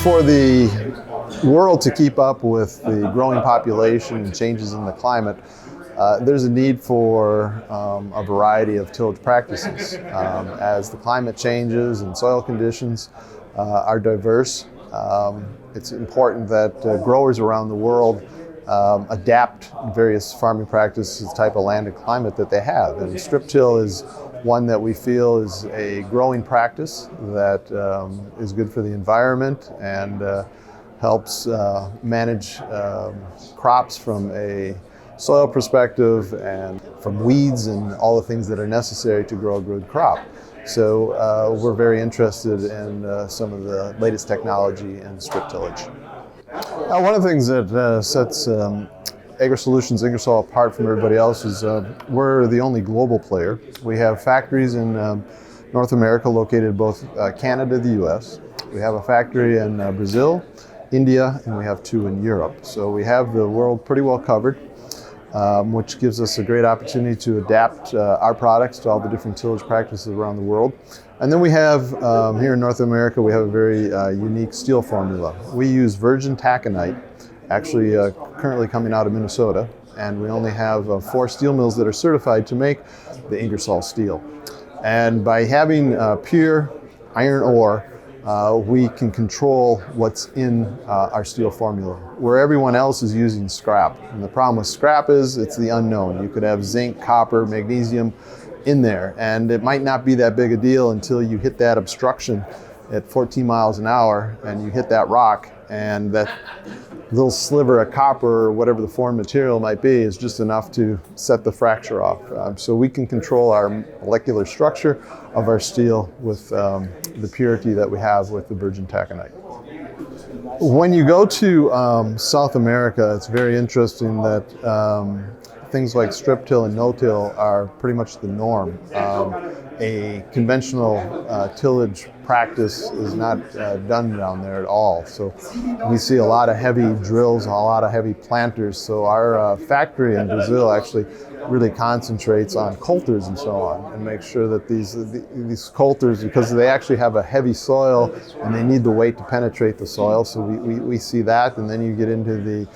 For the world to keep up with the growing population and changes in the climate, there's a need for a variety of tillage practices. As the climate changes and soil conditions are diverse, it's important that growers around the world adapt various farming practices to the type of land and climate that they have. And strip-till is one that we feel is a growing practice that is good for the environment and helps manage crops from a soil perspective and from weeds and all the things that are necessary to grow a good crop. So we're very interested in some of the latest technology in strip tillage. One of the things that sets AgriSolutions Ingersoll apart from everybody else is we're the only global player. We have factories in North America located both Canada, the US. We have a factory in Brazil, India, and we have two in Europe. So we have the world pretty well covered, which gives us a great opportunity to adapt our products to all the different tillage practices around the world. And then we have, here in North America, we have a very unique steel formula. We use virgin taconite, actually currently coming out of Minnesota, and we only have 4 steel mills that are certified to make the Ingersoll steel. And by having pure iron ore, we can control what's in our steel formula, where everyone else is using scrap. And the problem with scrap is it's the unknown. You could have zinc, copper, magnesium in there, and it might not be that big a deal until you hit that obstruction at 14 miles an hour and you hit that rock, and that little sliver of copper or whatever the foreign material might be is just enough to set the fracture off. So we can control our molecular structure of our steel with the purity that we have with the virgin taconite. When you go to South America, it's very interesting that things like strip-till and no-till are pretty much the norm. A conventional tillage practice is not done down there at all. So we see a lot of heavy drills, a lot of heavy planters. So our factory in Brazil actually really concentrates on coulters and so on, and make sure that these coulters, because they actually have a heavy soil and they need the weight to penetrate the soil, so we see that. And then you get into the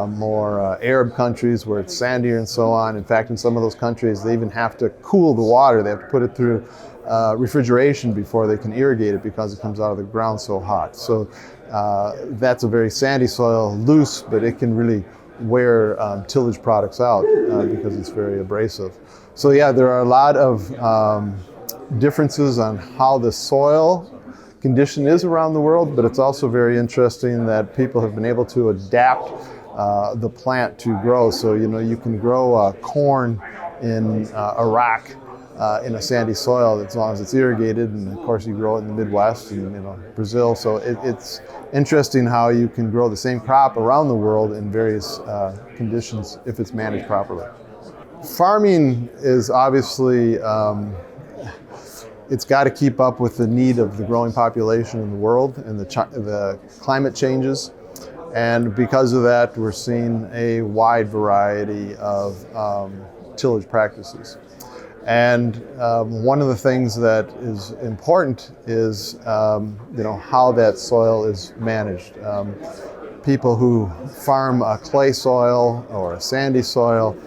more Arab countries where it's sandier and so on. In fact, in some of those countries, they even have to cool the water. They have to put it through refrigeration before they can irrigate it because it comes out of the ground so hot. So that's a very sandy soil, loose, but it can really wear tillage products out because it's very abrasive. So yeah, there are a lot of differences on how the soil condition is around the world, but it's also very interesting that people have been able to adapt the plant to grow. So you can grow corn in Iraq in a sandy soil as long as it's irrigated, and of course you grow it in the Midwest and Brazil. So it's interesting how you can grow the same crop around the world in various conditions if it's managed properly. Farming is obviously it's got to keep up with the need of the growing population in the world and the climate changes. And because of that, we're seeing a wide variety of tillage practices. And one of the things that is important is how that soil is managed. People who farm a clay soil or a sandy soil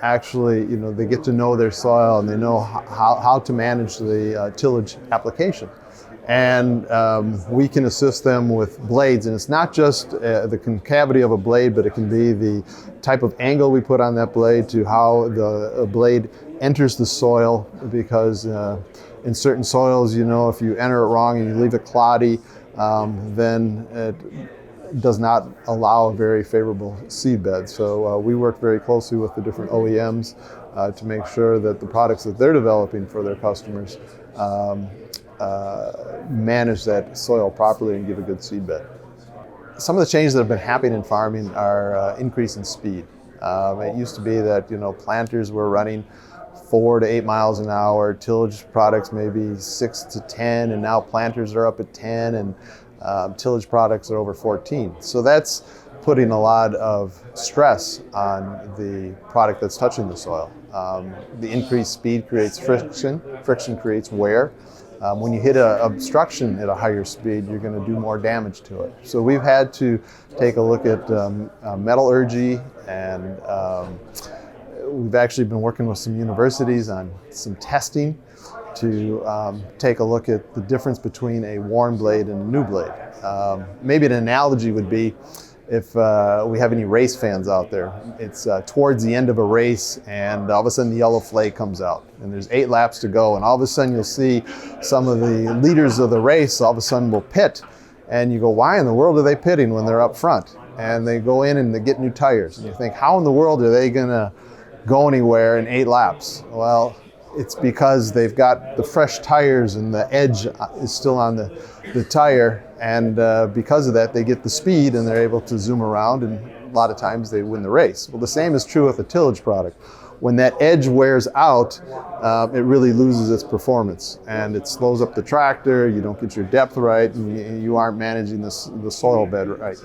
actually, they get to know their soil and they know how to manage the tillage application. And we can assist them with blades, and it's not just the concavity of a blade, but it can be the type of angle we put on that blade to how the blade enters the soil, because in certain soils, if you enter it wrong and you leave it cloddy, then it does not allow a very favorable seed bed. So we work very closely with the different OEMs to make sure that the products that they're developing for their customers manage that soil properly and give a good seed bed. Some of the changes that have been happening in farming are increase in speed. It used to be that planters were running 4 to 8 miles an hour, tillage products maybe 6 to 10, and now planters are up at 10, and tillage products are over 14. So that's putting a lot of stress on the product that's touching the soil. The increased speed creates friction. Friction creates wear. When you hit an obstruction at a higher speed, you're going to do more damage to it. So we've had to take a look at metallurgy, and we've actually been working with some universities on some testing to take a look at the difference between a worn blade and a new blade. Maybe an analogy would be if we have any race fans out there. It's towards the end of a race, and all of a sudden the yellow flag comes out, and there's 8 laps to go, and all of a sudden you'll see some of the leaders of the race all of a sudden will pit, and you go, why in the world are they pitting when they're up front? And they go in and they get new tires, and you think, how in the world are they gonna go anywhere in 8 laps? Well, it's because they've got the fresh tires and the edge is still on the tire, and because of that they get the speed and they're able to zoom around, and a lot of times they win the race. Well, the same is true with a tillage product. When that edge wears out, it really loses its performance, and it slows up the tractor, you don't get your depth right, and you aren't managing the soil bed right.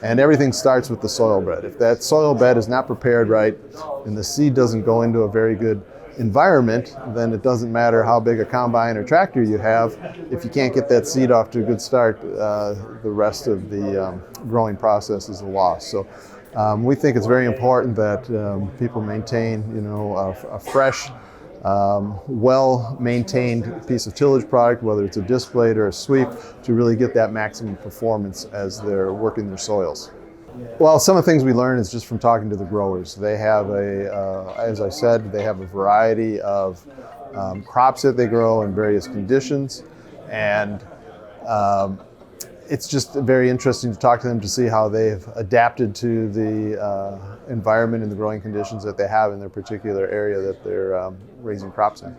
And everything starts with the soil bed. If that soil bed is not prepared right and the seed doesn't go into a very good environment, then it doesn't matter how big a combine or tractor you have. If you can't get that seed off to a good start, the rest of the growing process is a loss. So we think it's very important that people maintain, a fresh, well-maintained piece of tillage product, whether it's a disc blade or a sweep, to really get that maximum performance as they're working their soils. Well, some of the things we learn is just from talking to the growers. They have as I said, they have a variety of crops that they grow in various conditions, and it's just very interesting to talk to them to see how they've adapted to the environment and the growing conditions that they have in their particular area that they're raising crops in.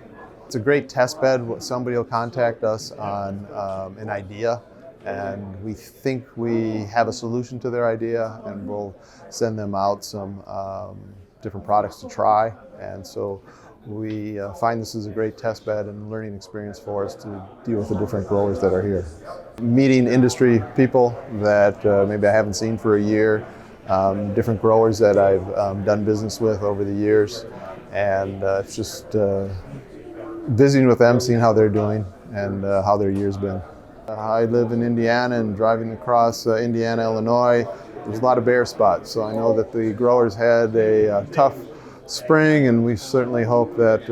It's a great test bed. Somebody will contact us on an idea, and we think we have a solution to their idea, and we'll send them out some different products to try. And so we find this is a great test bed and learning experience for us to deal with the different growers that are here. Meeting industry people that maybe I haven't seen for a year, different growers that I've done business with over the years, and it's just visiting with them, seeing how they're doing and how their year's been. I live in Indiana, and driving across Indiana, Illinois, there's a lot of bare spots. So I know that the growers had a tough spring, and we certainly hope that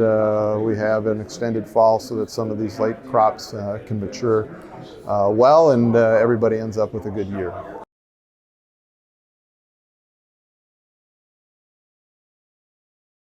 we have an extended fall so that some of these late crops can mature well, and everybody ends up with a good year.